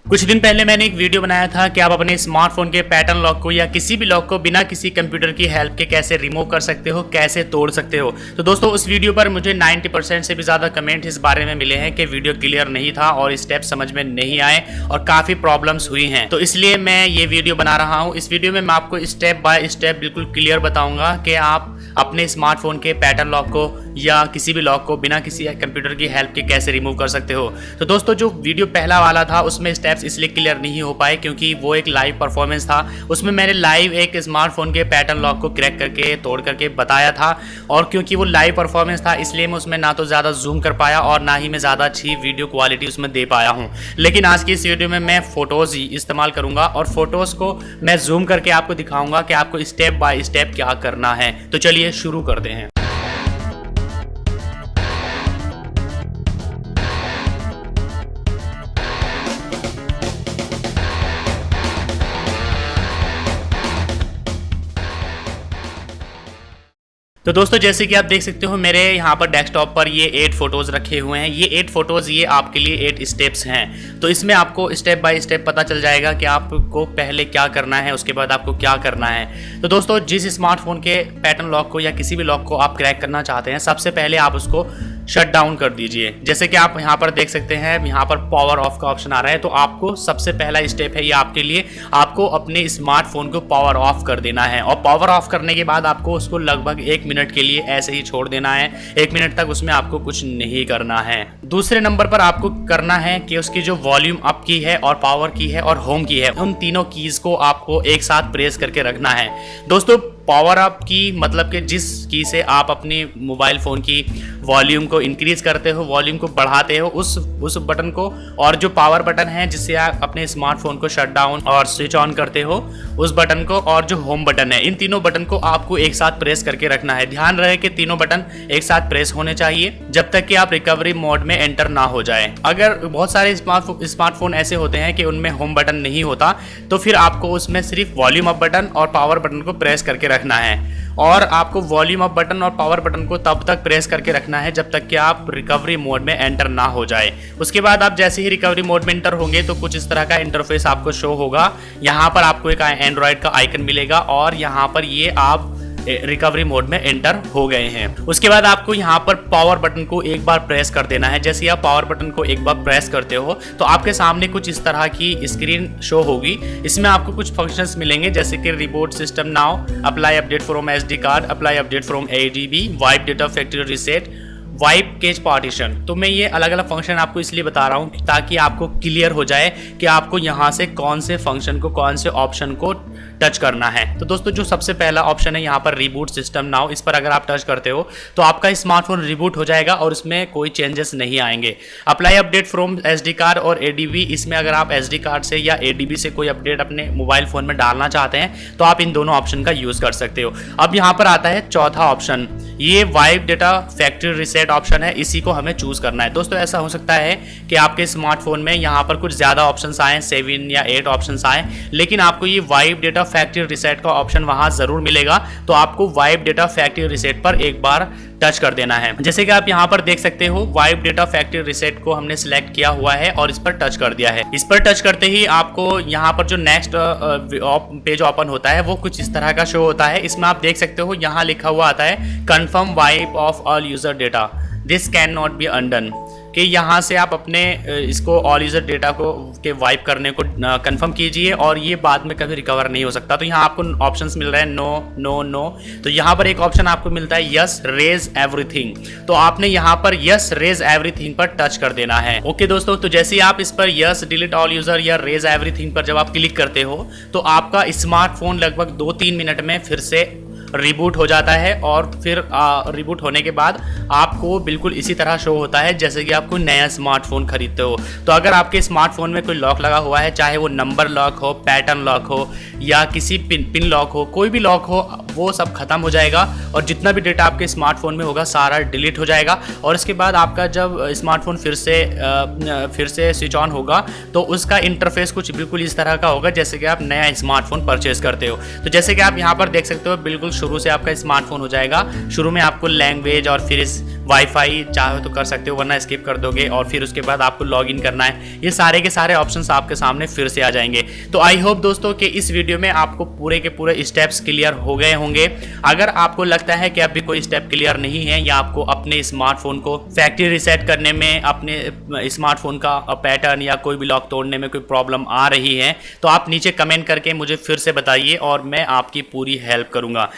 कुछ दिन पहले मैंने एक वीडियो बनाया था कि आप अपने स्मार्टफोन के पैटर्न लॉक को या किसी भी लॉक को बिना किसी कंप्यूटर की हेल्प के कैसे रिमूव कर सकते हो, कैसे तोड़ सकते हो। तो दोस्तों उस वीडियो पर मुझे 90% से भी ज़्यादा कमेंट इस बारे में मिले हैं कि वीडियो क्लियर नहीं था और स्टेप समझ में नहीं आए और काफ़ी प्रॉब्लम्स हुई हैं। तो इसलिए मैं ये वीडियो बना रहा हूँ। इस वीडियो में मैं आपको स्टेप बाय स्टेप बिल्कुल क्लियर बताऊँगा कि आप अपने स्मार्टफोन के पैटर्न लॉक को या किसी भी लॉक को बिना किसी कंप्यूटर की हेल्प के कैसे रिमूव कर सकते हो। तो दोस्तों जो वीडियो पहला वाला था उसमें स्टेप्स इसलिए क्लियर नहीं हो पाए क्योंकि वो एक लाइव परफॉर्मेंस था। उसमें मैंने लाइव एक स्मार्टफोन के पैटर्न लॉक को क्रैक करके तोड़ करके बताया था और क्योंकि वो लाइव परफॉर्मेंस था इसलिए मैं उसमें ना तो ज़्यादा जूम कर पाया और ना ही मैं ज़्यादा अच्छी वीडियो क्वालिटी उसमें दे पाया हूँ। लेकिन आज की इस वीडियो में मैं फ़ोटोज़ ही इस्तेमाल करूँगा और फोटोज़ को मैं जूम करके आपको दिखाऊँगा कि आपको स्टेप बाय स्टेप क्या करना है। तो चलिए शुरू करते हैं। तो दोस्तों जैसे कि आप देख सकते हो मेरे यहाँ पर डेस्कटॉप पर ये 8 फोटोज़ रखे हुए हैं। ये 8 फोटोज़ ये आपके लिए 8 स्टेप्स हैं। तो इसमें आपको स्टेप बाय स्टेप पता चल जाएगा कि आपको पहले क्या करना है, उसके बाद आपको क्या करना है। तो दोस्तों जिस स्मार्टफोन के पैटर्न लॉक को या किसी भी लॉक को आप क्रैक करना चाहते हैं सबसे पहले आप उसको शट डाउन कर दीजिए। जैसे कि आप यहाँ पर देख सकते हैं यहाँ पर पावर ऑफ का ऑप्शन आ रहा है। तो आपको सबसे पहला स्टेप है ये आपके लिए, आपको अपने स्मार्टफोन को पावर ऑफ कर देना है और पावर ऑफ करने के बाद आपको उसको लगभग 1 मिनट के लिए ऐसे ही छोड़ देना है। 1 मिनट तक उसमें आपको कुछ नहीं करना है। दूसरे नंबर पर आपको करना है कि उसकी जो वॉल्यूम अप की है और पावर की है और होम की है उन तीनों कीज को आपको एक साथ प्रेस करके रखना है। दोस्तों पावर अप की मतलब कि जिस की से आप अपनी मोबाइल फ़ोन की वॉल्यूम को इंक्रीज करते हो, वॉल्यूम को बढ़ाते हो, उस बटन को, और जो पावर बटन है जिससे आप अपने स्मार्टफोन को शट डाउन और स्विच ऑन करते हो उस बटन को, और जो होम बटन है, इन तीनों बटन को आपको एक साथ प्रेस करके रखना है। ध्यान रहे कि तीनों बटन एक साथ प्रेस होने चाहिए जब तक कि आप रिकवरी मोड में एंटर ना हो जाए। अगर बहुत सारे स्मार्टफोन ऐसे होते हैं कि उनमें होम बटन नहीं होता तो फिर आपको उसमें सिर्फ वॉल्यूम अप बटन और पावर बटन को प्रेस करके रखना है। और आपको वॉल्यूम अप बटन और पावर बटन को तब तक प्रेस करके रखना है जब तक कि आप रिकवरी मोड में एंटर ना हो जाए। उसके बाद आप जैसे ही रिकवरी मोड में एंटर होंगे तो कुछ इस तरह का इंटरफेस आपको शो होगा। यहाँ पर आपको एक एंड्रॉयड का आइकन मिलेगा और यहाँ पर ये आप रिकवरी मोड में एंटर हो गए हैं। उसके बाद आपको यहाँ पर पावर बटन को एक बार प्रेस कर देना है। जैसे आप पावर बटन को एक बार प्रेस करते हो तो आपके सामने कुछ इस तरह की स्क्रीन शो होगी। इसमें आपको कुछ फंक्शंस मिलेंगे जैसे कि reboot system now, apply update from SD card, apply update from ADB, wipe data factory reset, wipe cache partition. तो मैं ये अलग अलग फंक्शन आपको इसलिए बता रहा हूँ ताकि आपको क्लियर हो जाए कि आपको यहाँ से कौन से फंक्शन को, कौन से ऑप्शन को टच करना है। तो दोस्तों जो सबसे पहला ऑप्शन है यहाँ पर रिबूट सिस्टम नाउ, इस पर अगर आप टच करते हो तो आपका स्मार्टफोन रिबूट हो जाएगा और उसमें कोई चेंजेस नहीं आएंगे। Apply update from SD card और ADB, इसमें अगर आप SD कार्ड से या ADB से कोई अपडेट अपने मोबाइल फ़ोन में डालना चाहते हैं तो आप इन दोनों ऑप्शन का यूज़ कर सकते हो। अब यहाँ पर आता है चौथा ऑप्शन, ये wipe data factory reset option है, इसी को हमें चूज़ करना है। दोस्तों ऐसा हो सकता है कि आपके स्मार्टफोन में यहाँ पर कुछ ज़्यादा ऑप्शंस आए, 7 या 8 ऑप्शंस आए, लेकिन आपको ये वाइप डेटा फैक्ट्री रीसेट का ऑप्शन वहाँ ज़रूर मिलेगा। तो आपको वाइप डेटा फैक्ट्री रीसेट पर एक बार टच कर देना है। जैसे कि आप यहाँ पर देख सकते हो वाइप डेटा फैक्ट्री रीसेट को हमने सिलेक्ट किया हुआ है और इस पर टच कर दिया है। इस पर टच करते ही आपको यहाँ पर जो नेक्स्ट पेज ओपन होता है वो कुछ इस तरह का शो होता है। इसमें आप देख सकते हो यहाँ लिखा हुआ आता है confirm wipe off all user data, this can not be undone, कि यहाँ से आप अपने इसको ऑल यूज़र डेटा को के वाइप करने को कंफर्म कीजिए और ये बाद में कभी रिकवर नहीं हो सकता। तो यहाँ आपको ऑप्शंस मिल रहे हैं नो नो नो। तो यहाँ पर एक ऑप्शन आपको मिलता है यस रेज एवरीथिंग, तो आपने यहाँ पर यस रेज एवरीथिंग पर टच कर देना है। ओके दोस्तों, तो जैसे ही आप इस पर यस डिलीट ऑल यूज़र या रेज एवरीथिंग पर जब आप क्लिक करते हो तो आपका स्मार्टफोन लगभग 2-3 मिनट में फिर से रिबूट हो जाता है और फिर रिबूट होने के बाद आपको बिल्कुल इसी तरह शो होता है जैसे कि आप कोई नया स्मार्टफोन खरीदते हो। तो अगर आपके स्मार्टफोन में कोई लॉक लगा हुआ है, चाहे वो नंबर लॉक हो, पैटर्न लॉक हो या किसी पिन लॉक हो, कोई भी लॉक हो, वो सब खत्म हो जाएगा और जितना भी डेटा आपके स्मार्टफोन में होगा सारा डिलीट हो जाएगा। और इसके बाद आपका जब स्मार्टफोन फिर से स्विच ऑन होगा तो उसका इंटरफेस कुछ बिल्कुल इस तरह का होगा जैसे कि आप नया स्मार्टफोन परचेज करते हो। तो जैसे कि आप यहाँ पर देख सकते हो बिल्कुल शुरू से आपका स्मार्टफोन हो जाएगा। शुरू में आपको लैंग्वेज और फिर वाईफाई चाहो तो कर सकते हो, वरना स्किप कर दोगे और फिर उसके बाद आपको लॉगिन करना है। ये सारे के सारे ऑप्शंस आपके सामने फिर से आ जाएंगे। तो आई होप दोस्तों कि इस वीडियो में आपको पूरे के पूरे स्टेप्स क्लियर हो गए होंगे। अगर आपको लगता है कि अभी कोई स्टेप क्लियर नहीं है या आपको अपने स्मार्टफोन को फैक्ट्री रीसेट करने में, अपने स्मार्टफोन का पैटर्न या कोई भी लॉक तोड़ने में कोई प्रॉब्लम आ रही है, तो आप नीचे कमेंट करके मुझे फिर से बताइए और मैं आपकी पूरी हेल्प करूंगा।